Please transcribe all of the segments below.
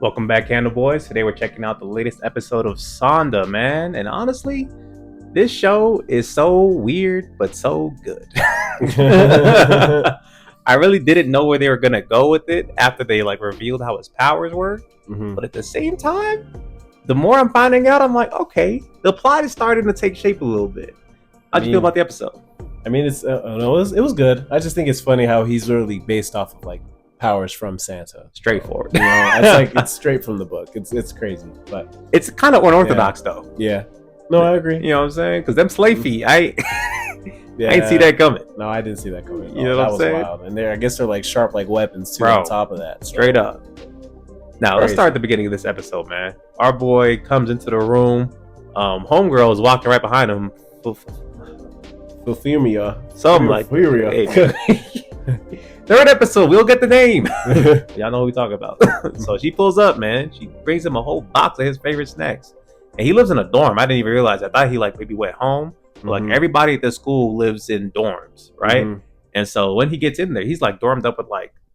Welcome back, Candle Boys. Today we're checking out the latest episode of Sanda, man. And honestly, this show is so weird, but so good. I really didn't know where they were gonna go with it after they revealed how his powers were. Mm-hmm. But at the same time, the more I'm finding out, I'm like, okay, the plot is starting to take shape a little bit. How'd you feel about the episode? I mean, it was good. I just think it's funny how he's literally based off of powers from Santa. Straightforward. It's straight from the book. It's crazy, but it's kind of unorthodox though. Yeah. No, I agree. You know what I'm saying? Because them slave feet, I ain't see that coming. No, I didn't see that coming. You know what I'm saying? Wild. And I guess they're sharp weapons too. Bro, on top of that, straight up. Now let's start at the beginning of this episode, man. Our boy comes into the room. Homegirl is walking right behind him. Fulfemia. Something like hey, third episode, we'll get the name. Y'all know what we talk about. So she pulls up, man. She brings him a whole box of his favorite snacks. And he lives in a dorm. I didn't even realize. I thought he maybe went home. But everybody at the school lives in dorms, right? Mm-hmm. And so when he gets in there, he's dormed up with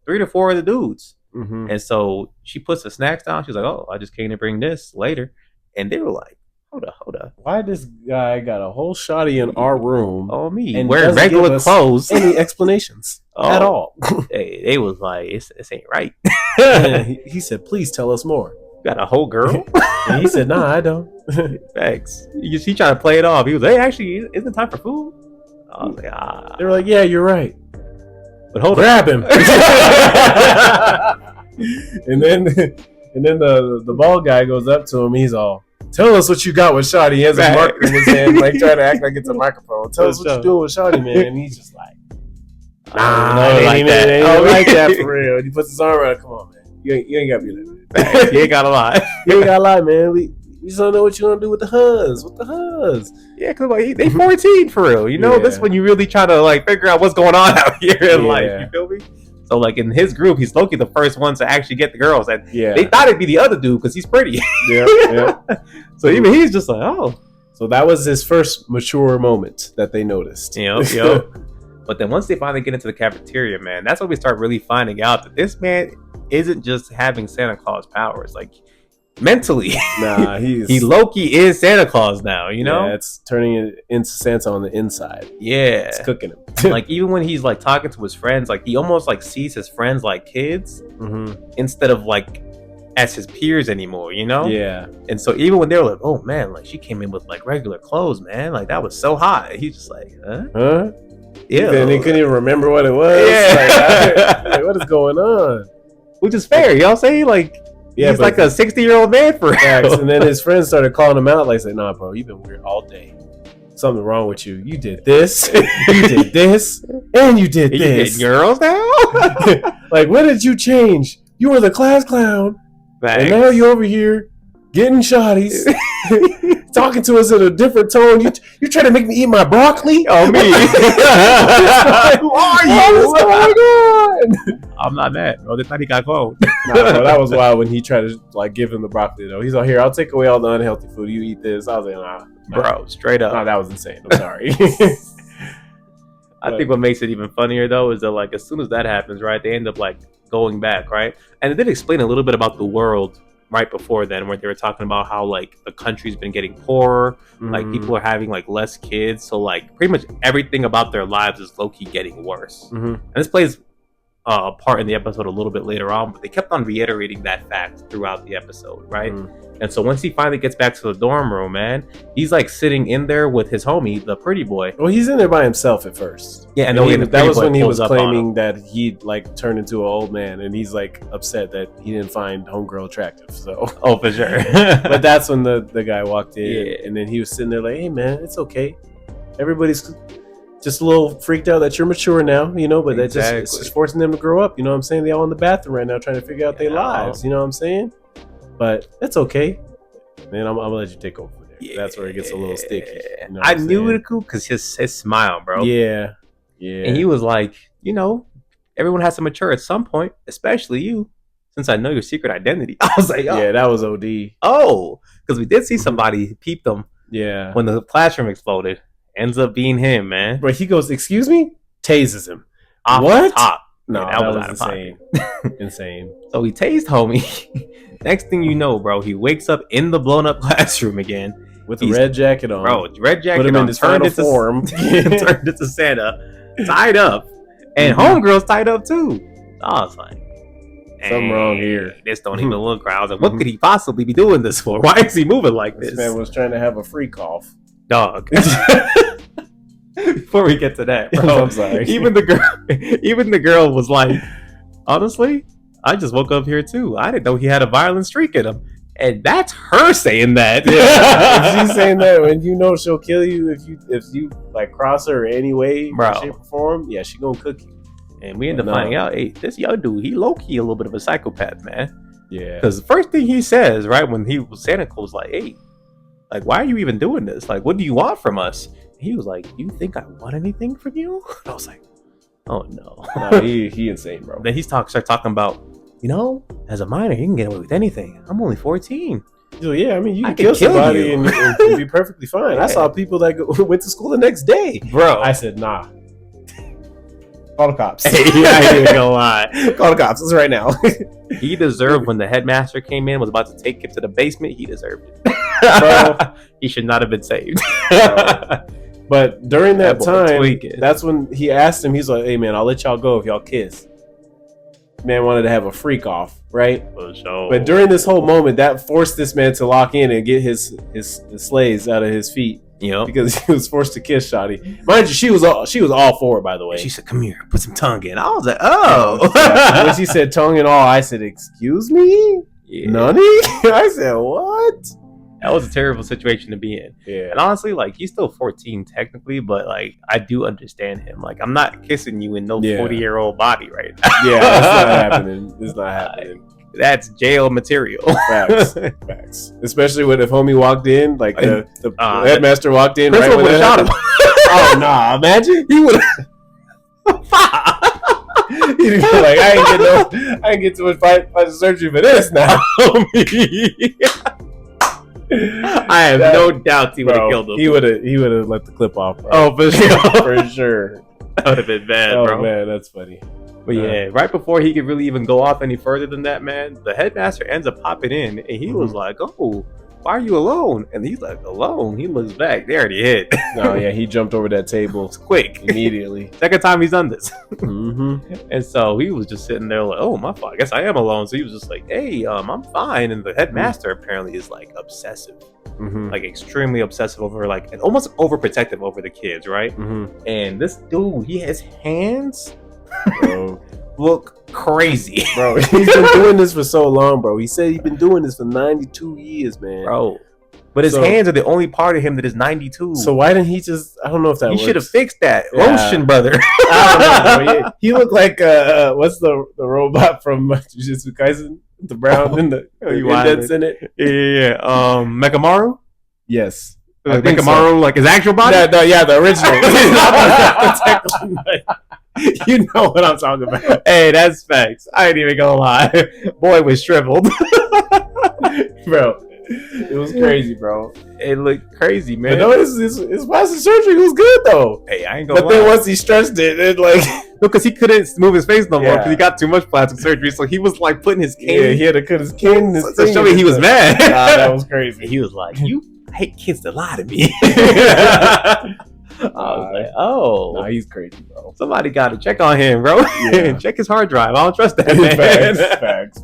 3 to 4 of the dudes. Mm-hmm. And so she puts the snacks down. She's like, "Oh, I just came to bring this later." And they were like, Hold up. Why this guy got a whole shotty in our room? Oh, me. And wearing regular clothes. Any explanations at all. They was like, this ain't right. He said, "Please tell us more." Got a whole girl? And he said, "Nah, I don't." Thanks. He trying to play it off. He was like, "Hey, actually, isn't it time for food?" I was like, They were like, "Yeah, you're right. But hold Grab him." And then the bald guy goes up to him. He's all, "Tell us what you got with Shotty." He has a marker in his hand, trying to act like it's a microphone. "Tell us what you doing with Shotty, man." And he's just like, "Nah, I don't like that for real." And he puts his arm around. "Come on, man. You ain't got to be like that. You ain't got to lie. You ain't got to lie, man. We just don't know what you want to do with the huzz. With the huzz." Yeah, because they 14 for real. You know, this is when you really try to figure out what's going on out here in life. You feel me? So in his group, he's Loki the first one to actually get the girls, and they thought it'd be the other dude because he's pretty. Yeah. So even he's just like, oh. So that was his first mature moment that they noticed. Yep. But then once they finally get into the cafeteria, man, that's when we start really finding out that this man isn't just having Santa Claus powers. Mentally, nah, he Loki is Santa Claus now, you know? Yeah, it's turning it into Santa on the inside. Yeah. It's cooking him. Even when he's talking to his friends, he almost sees his friends like kids instead of as his peers anymore, you know? Yeah. And so even when they were like, "Oh man, she came in with regular clothes, man, that was so hot," he's just like, huh? Yeah. And he couldn't even remember what it was. Yeah. What is going on? Which is fair, y'all say yeah, he's a 60-year-old man for real. And then his friends started calling him out, "Say, nah, bro, you've been weird all day. Something wrong with you. You did this, you did this, and you did this. You girls now? When did you change? You were the class clown, and now you're over here getting shotties, talking to us in a different tone. You trying to make me eat my broccoli? Oh, me. Who are you? What's going on? I'm not mad, bro. They thought he got cloned. Nah, bro, that was wild when he tried to give him the broccoli, though. He's all, "Here, I'll take away all the unhealthy food. You eat this." I was like, nah. Bro, straight up. Nah, that was insane. I'm sorry. I think what makes it even funnier, though, is that as soon as that happens, right, they end up going back, right? And it did explain a little bit about the world right before then, where they were talking about how the country's been getting poorer, people are having less kids, so pretty much everything about their lives is low-key getting worse. And this plays a part in the episode a little bit later on, but they kept on reiterating that fact throughout the episode, right? And so once he finally gets back to the dorm room, man, he's sitting in there with his homie, the pretty boy. Well, he's in there by himself at first. Yeah, and that was when he was claiming that he'd turned into an old man, and he's upset that he didn't find homegirl attractive. So for sure. But that's when the guy walked in, and then he was sitting there like, "Hey man, it's okay. Everybody's just a little freaked out that you're mature now, but it's just forcing them to grow up. You know what I'm saying? They're all in the bathroom right now trying to figure out their lives. You know what I'm saying? But that's okay. Man, I'm gonna let you take over there. Yeah. That's where it gets a little sticky. You know I knew it cool because his smile, bro. Yeah. And he was like, everyone has to mature at some point, especially you, since I know your secret identity. I was like, oh. Yeah, that was OD. Oh, because we did see somebody peep them. Yeah. When the classroom exploded. Ends up being him, man. But he goes, "Excuse me?" Tases him. Off what? The top. No, that was insane. Insane. So he tased homie. Next thing you know, bro, he wakes up in the blown up classroom again with a red jacket on. Bro, red jacket put him on. In his final form. Turned into Santa, tied up, and homegirl's tied up too. So I was like, something wrong here. This don't even look right. I was like, what could he possibly be doing this for? Why is he moving like this? This man was trying to have a freak off. Dog. Before we get to that, bro, I'm sorry. Even the girl was like, honestly, I just woke up here too. I didn't know he had a violent streak in him. And that's her saying that. Yeah. If she's saying that when you know she'll kill you if you like cross her in any way, bro, shape, or form, yeah, she gonna cook you. And we end up finding out, hey, this young dude, he low-key a little bit of a psychopath, man. Yeah. Because the first thing he says, right, when he was Santa Claus, like, hey, like, why are you even doing this? Like, what do you want from us? He was like, you think I want anything from you? I was like, oh no. Nah, he insane, bro. Then he starts talking about, you know, as a minor, you can get away with anything. I'm only 14. So, yeah, I mean, you can kill somebody and be perfectly fine. Yeah. I saw people that went to school the next day. Bro. I said, nah. Call the cops. Hey, I ain't even gonna lie. Call the cops. It's right now. He deserved when the headmaster came in, was about to take him to the basement. He deserved it. Bro, he should not have been saved. But during that time, that's when he asked him, he's like, hey, man, I'll let y'all go if y'all kiss. Man wanted to have a freak off, right? For sure. But during this whole moment, that forced this man to lock in and get his slaves out of his feet. Yep. Because he was forced to kiss Shotty. Mind you, she was all for it, by the way. She said, come here, put some tongue in. I was like, oh. Yeah. When she said tongue and all, I said, excuse me? Yeah. Nani? I said, what? That was a terrible situation to be in. Yeah. And honestly, like, he's still 14 technically, but like, I do understand him. Like, I'm not kissing you in no 40-year-old body right now. Yeah, that's not happening. It's not happening. That's jail material. Facts. Especially if homie walked in, like the headmaster walked in right when shot him. Oh nah, imagine he would have. He'd be like, I ain't get too much fight surgery for this now. I have no doubt he would have killed him. He would have let the clip off. Bro. Oh, for sure. For sure. That would have been bad, bro. Oh man, that's funny. But yeah, right before he could really even go off any further than that, man, the headmaster ends up popping in, and he was like, "Oh, why are you alone?" And he's like, "Alone?" He looks back. They already hit. Oh yeah, he jumped over that table quick, immediately. Second time he's done this. And so he was just sitting there like, "Oh my fault. I guess I am alone." So he was just like, "Hey, I'm fine." And the headmaster apparently is like obsessive. Like extremely obsessive over like and almost overprotective over the kids, right? And this dude, he has hands. Bro, look crazy, bro. He's been doing this for so long, bro. He said he's been doing this for 92 years, man, bro. But his hands are the only part of him that is 92. So why didn't he just? I don't know if that. He should have fixed that. Yeah. Lotion, brother. I don't know, he looked like what's the robot from Jujutsu Kaisen? The brown and the indents in it. Yeah. Mekamaru. Yes. Mekamaru, so. Like his actual body. Yeah, the original. You know what I'm talking about. Hey, that's facts. I ain't even gonna lie. Boy was shriveled. Bro, it was crazy, bro. It looked crazy, man. But no, his plastic surgery was good, though. Hey, I ain't gonna lie. But then once he stressed it like... because he couldn't move his face no more because he got too much plastic surgery. So he was like putting his cane. Yeah, he had to cut his cane. To show me he was mad. That was crazy. He was like, I hate kids that lie to me. I was like, oh. Nah, he's crazy, bro. Somebody got to check on him, bro. Yeah. Check his hard drive. I don't trust that man.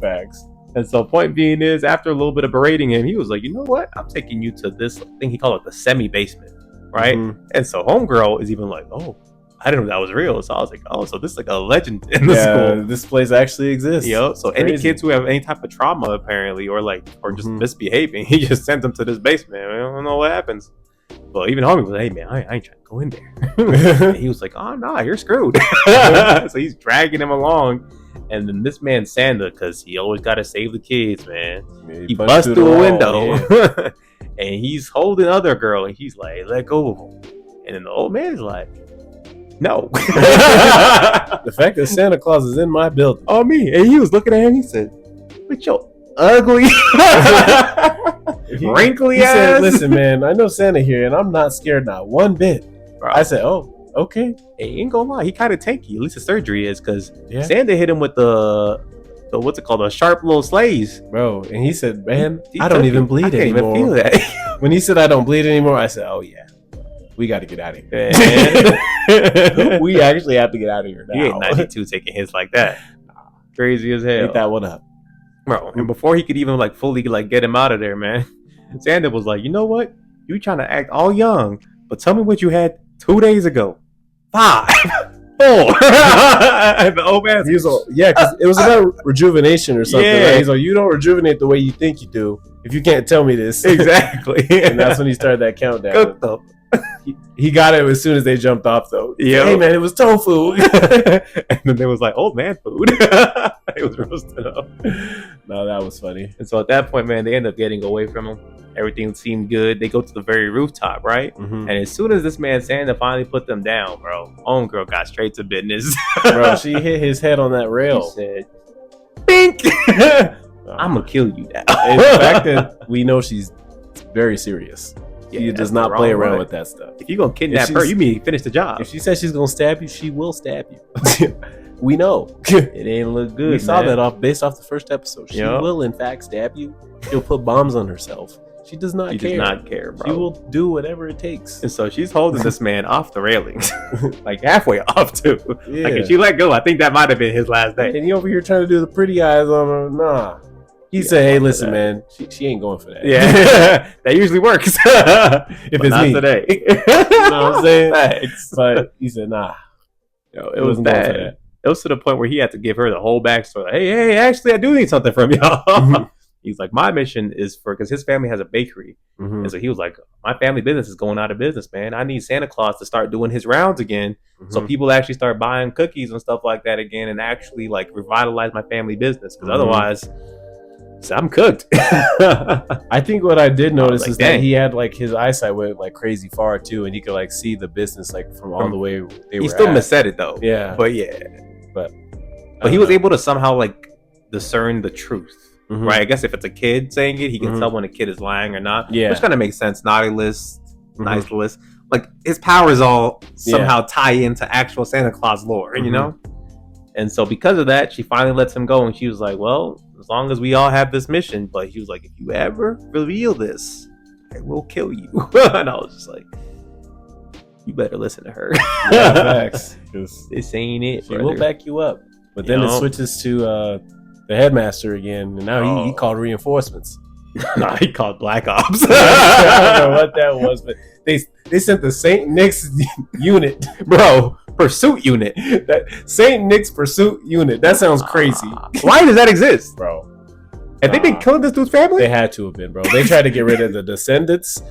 Facts. And so point being is, after a little bit of berating him, he was like, you know what? I'm taking you to this thing he called it the semi-basement, right? And so homegirl is even like, oh, I didn't know that was real. So I was like, oh, so this is like a legend in the school. This place actually exists. Yo, so any kids who have any type of trauma, apparently, or just misbehaving, he just sends them to this basement. I don't know what happens. Well, even homie was like, hey man, I ain't trying to go in there. And he was like, oh no, you're screwed. So he's dragging him along. And then this man Sanda, because he always got to save the kids, man. Yeah, he busts through a window. Yeah. And he's holding other girl, and he's like, let go of him. And then the old man's like, no. The fact that Santa Claus is in my building. Oh, me. And he was looking at him, he said, with your ugly, wrinkly ass. Said, listen, man, I know Santa here, and I'm not scared, not one bit. Bro. I said, oh, okay. Hey, ain't gonna lie, he kind of tanky. At least the surgery is, because Santa hit him with the what's it called? The sharp little slays, bro. And he said, "Man, I don't even bleed anymore." Even feel that. When he said, "I don't bleed anymore," I said, "Oh yeah, we got to get out of here." We actually have to get out of here now. You ain't 92 taking hits like that. Crazy as hell. Ain't that one up, bro? And before he could even like fully like get him out of there, man, Sanda was like, "You know what? You trying to act all young, but tell me what you had 2 days ago." 5, 4. The old man. He was all, yeah, because it was about rejuvenation or something. Yeah. Right? He's like, "You don't rejuvenate the way you think you do if you can't tell me this." Exactly. And that's when he started that countdown. Cooked up. He got it as soon as they jumped off, though. Yeah. Hey, man, it was tofu. And then they was like, old man food. It was roasted up. No, that was funny. And so at that point, man, they end up getting away from him. Everything seemed good. They go to the very rooftop, right? Mm-hmm. And as soon as this man Sanda finally put them down, bro, homegirl got straight to business. Bro, she hit his head on that rail. She said, "Bink! I'm gonna kill you now." And the fact that we know she's very serious. Yeah, she does not play around with that stuff. If you're gonna kidnap her, you mean finish the job. If she says she's gonna stab you, she will stab you. We know. It ain't look good. We saw that based off the first episode. She will in fact stab you. She'll put bombs on herself. She does not care. She does not care, bro. She will do whatever it takes. And so she's holding this man off the railings. Like halfway off too. Yeah. Like if she let go, I think that might have been his last day. And he over here trying to do the pretty eyes on her. Nah. He said, "Hey, listen, man, she ain't going for that." Yeah, that usually works. If it's not me today. You know what I'm saying? Thanks. But he said, "Nah." Yo, it was bad. It was to the point where he had to give her the whole backstory. Like, hey, actually, I do need something from y'all. Mm-hmm. He's like, my mission is because his family has a bakery. Mm-hmm. And so he was like, my family business is going out of business, man. I need Santa Claus to start doing his rounds again. Mm-hmm. So people actually start buying cookies and stuff like that again and actually like revitalize my family business. Because otherwise, so I'm cooked. I think what I did notice is that he had like his eyesight went like crazy far too. And he could like see the business like from all the way they were. He still missaid it though. Yeah. But he was able to somehow like discern the truth. Mm-hmm. Right, I guess if it's a kid saying it, he can tell when a kid is lying or not. Yeah, which kind of makes sense. Naughty list, nice list. Like his powers all somehow tie into actual Santa Claus lore, you know. And so because of that, she finally lets him go, and she was like, "Well, as long as we all have this mission." But he was like, "If you ever reveal this, I will kill you." And I was just like, "You better listen to her." Yeah, facts. This ain't it. She will back you up, but then it switches to the headmaster again, and now he called reinforcements. Nah, he called Black Ops. I don't know what that was, but they sent the Saint Nick's unit, bro. Pursuit unit. That Saint Nick's pursuit unit. That sounds crazy. Why does that exist, bro? Have they been killing this dude's family? They had to have been, bro. They tried to get rid of the descendants.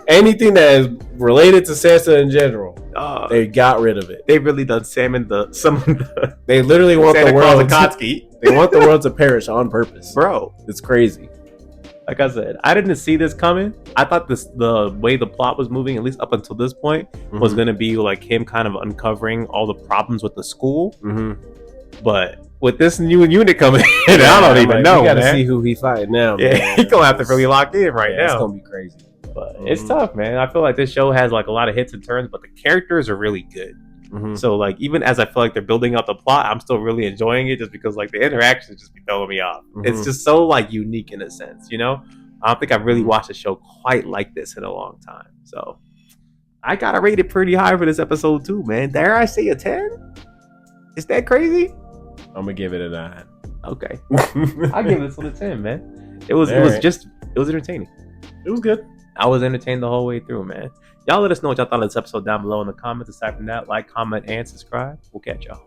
Anything that is related to Santa in general, they got rid of it. They really done They literally want Santa the world they want the world to perish on purpose, bro. It's crazy. Like I said, I didn't see this coming. I thought the way the plot was moving, at least up until this point, was going to be like him kind of uncovering all the problems with the school. But with this new unit coming in, I don't even know. We got to see who he fighting now. Yeah, he's gonna have to really lock in now. It's gonna be crazy. But it's tough, man. I feel like this show has like a lot of hits and turns, but the characters are really good. So like even as I feel like they're building out the plot, I'm still really enjoying it just because like the interactions just be throwing me off. It's just so like unique in a sense, you know? I don't think I've really watched a show quite like this in a long time. So I gotta rate it pretty high for this episode too, man. Dare I say a 10? Is that crazy? I'm gonna give it a 9. Okay. I'll give this one a 10, man. It was entertaining. It was good. I was entertained the whole way through, man. Y'all let us know what y'all thought of this episode down below in the comments. Aside from that, like, comment, and subscribe. We'll catch y'all.